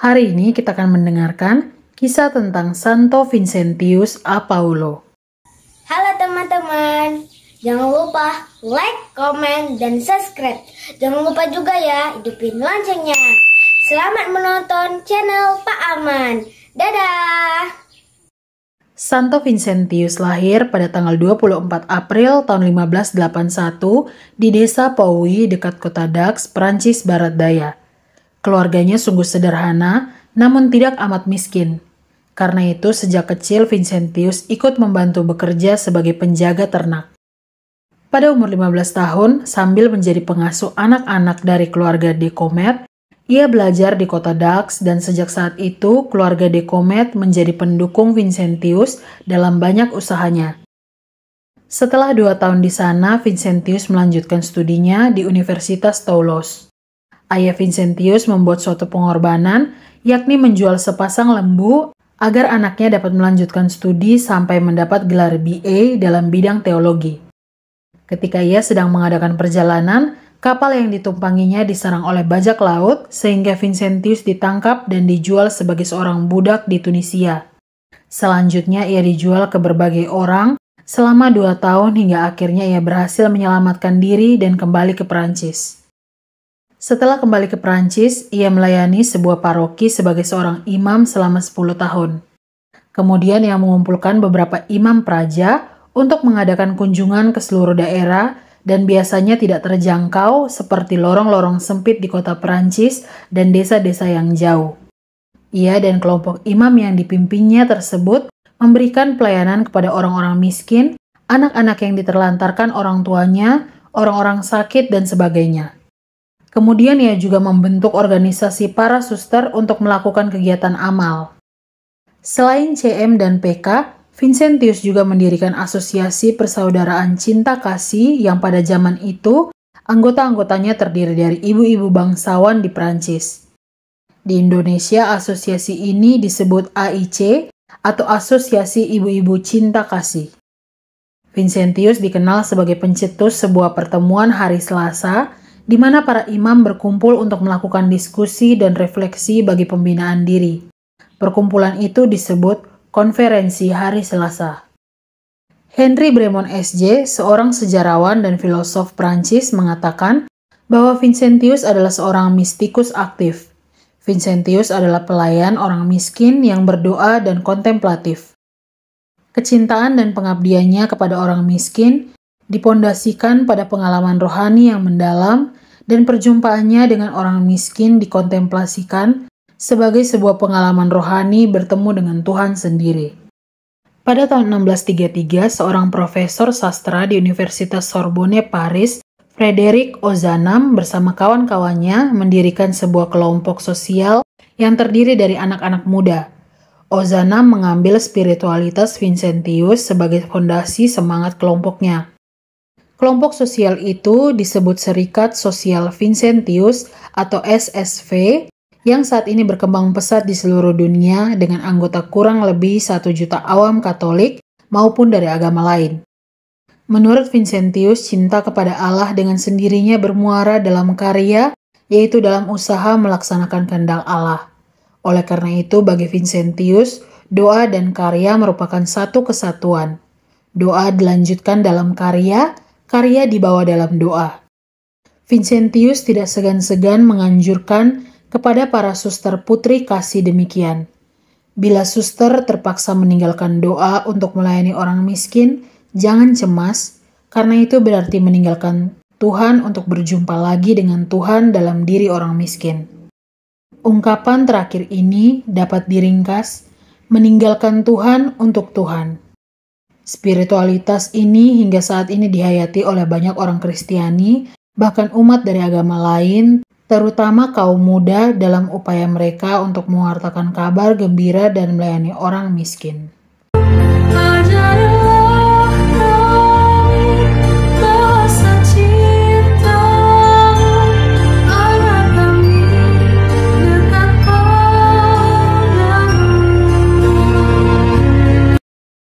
Hari ini kita akan mendengarkan kisah tentang Santo Vincentius a Paulo. Halo teman-teman, jangan lupa like, komen, dan subscribe. Jangan lupa juga ya, hidupin loncengnya. Selamat menonton channel Pak Aman. Dadah! Santo Vincentius lahir pada tanggal 24 April tahun 1581 di desa Pouy dekat kota Dax, Prancis Barat Daya. Keluarganya sungguh sederhana, namun tidak amat miskin. Karena itu, sejak kecil Vincentius ikut membantu bekerja sebagai penjaga ternak. Pada umur 15 tahun, sambil menjadi pengasuh anak-anak dari keluarga de Comet, ia belajar di kota Dax dan sejak saat itu keluarga de Comet menjadi pendukung Vincentius dalam banyak usahanya. Setelah 2 tahun di sana, Vincentius melanjutkan studinya di Universitas Toulouse. Ayah Vincentius membuat suatu pengorbanan, yakni menjual sepasang lembu agar anaknya dapat melanjutkan studi sampai mendapat gelar BA dalam bidang teologi. Ketika ia sedang mengadakan perjalanan, kapal yang ditumpanginya diserang oleh bajak laut sehingga Vincentius ditangkap dan dijual sebagai seorang budak di Tunisia. Selanjutnya ia dijual ke berbagai orang selama 2 tahun hingga akhirnya ia berhasil menyelamatkan diri dan kembali ke Perancis. Setelah kembali ke Perancis, ia melayani sebuah paroki sebagai seorang imam selama 10 tahun. Kemudian ia mengumpulkan beberapa imam praja untuk mengadakan kunjungan ke seluruh daerah dan biasanya tidak terjangkau seperti lorong-lorong sempit di kota Perancis dan desa-desa yang jauh. Ia dan kelompok imam yang dipimpinnya tersebut memberikan pelayanan kepada orang-orang miskin, anak-anak yang diterlantarkan orang tuanya, orang-orang sakit, dan sebagainya. Kemudian ia juga membentuk organisasi para suster untuk melakukan kegiatan amal. Selain CM dan PK, Vincentius juga mendirikan asosiasi persaudaraan cinta kasih yang pada zaman itu anggota-anggotanya terdiri dari ibu-ibu bangsawan di Prancis. Di Indonesia, asosiasi ini disebut AIC atau Asosiasi Ibu-Ibu Cinta Kasih. Vincentius dikenal sebagai pencetus sebuah pertemuan hari Selasa di mana para imam berkumpul untuk melakukan diskusi dan refleksi bagi pembinaan diri. Perkumpulan itu disebut Konferensi Hari Selasa. Henry Bremond SJ, seorang sejarawan dan filosof Prancis, mengatakan bahwa Vincentius adalah seorang mistikus aktif. Vincentius adalah pelayan orang miskin yang berdoa dan kontemplatif. Kecintaan dan pengabdiannya kepada orang miskin dipondasikan pada pengalaman rohani yang mendalam dan perjumpaannya dengan orang miskin dikontemplasikan sebagai sebuah pengalaman rohani bertemu dengan Tuhan sendiri. Pada tahun 1633, seorang profesor sastra di Universitas Sorbonne, Paris, Frédéric Ozanam bersama kawan-kawannya mendirikan sebuah kelompok sosial yang terdiri dari anak-anak muda. Ozanam mengambil spiritualitas Vincentius sebagai fondasi semangat kelompoknya. Kelompok sosial itu disebut Serikat Sosial Vincentius atau SSV yang saat ini berkembang pesat di seluruh dunia dengan anggota kurang lebih 1 juta awam Katolik maupun dari agama lain. Menurut Vincentius, cinta kepada Allah dengan sendirinya bermuara dalam karya, yaitu dalam usaha melaksanakan kehendak Allah. Oleh karena itu, bagi Vincentius, doa dan karya merupakan satu kesatuan. Doa dilanjutkan dalam karya, karya dibawa dalam doa. Vincentius tidak segan-segan menganjurkan kepada para suster putri kasih demikian. Bila suster terpaksa meninggalkan doa untuk melayani orang miskin, jangan cemas, karena itu berarti meninggalkan Tuhan untuk berjumpa lagi dengan Tuhan dalam diri orang miskin. Ungkapan terakhir ini dapat diringkas, meninggalkan Tuhan untuk Tuhan. Spiritualitas ini hingga saat ini dihayati oleh banyak orang Kristiani, bahkan umat dari agama lain, terutama kaum muda dalam upaya mereka untuk mewartakan kabar gembira dan melayani orang miskin.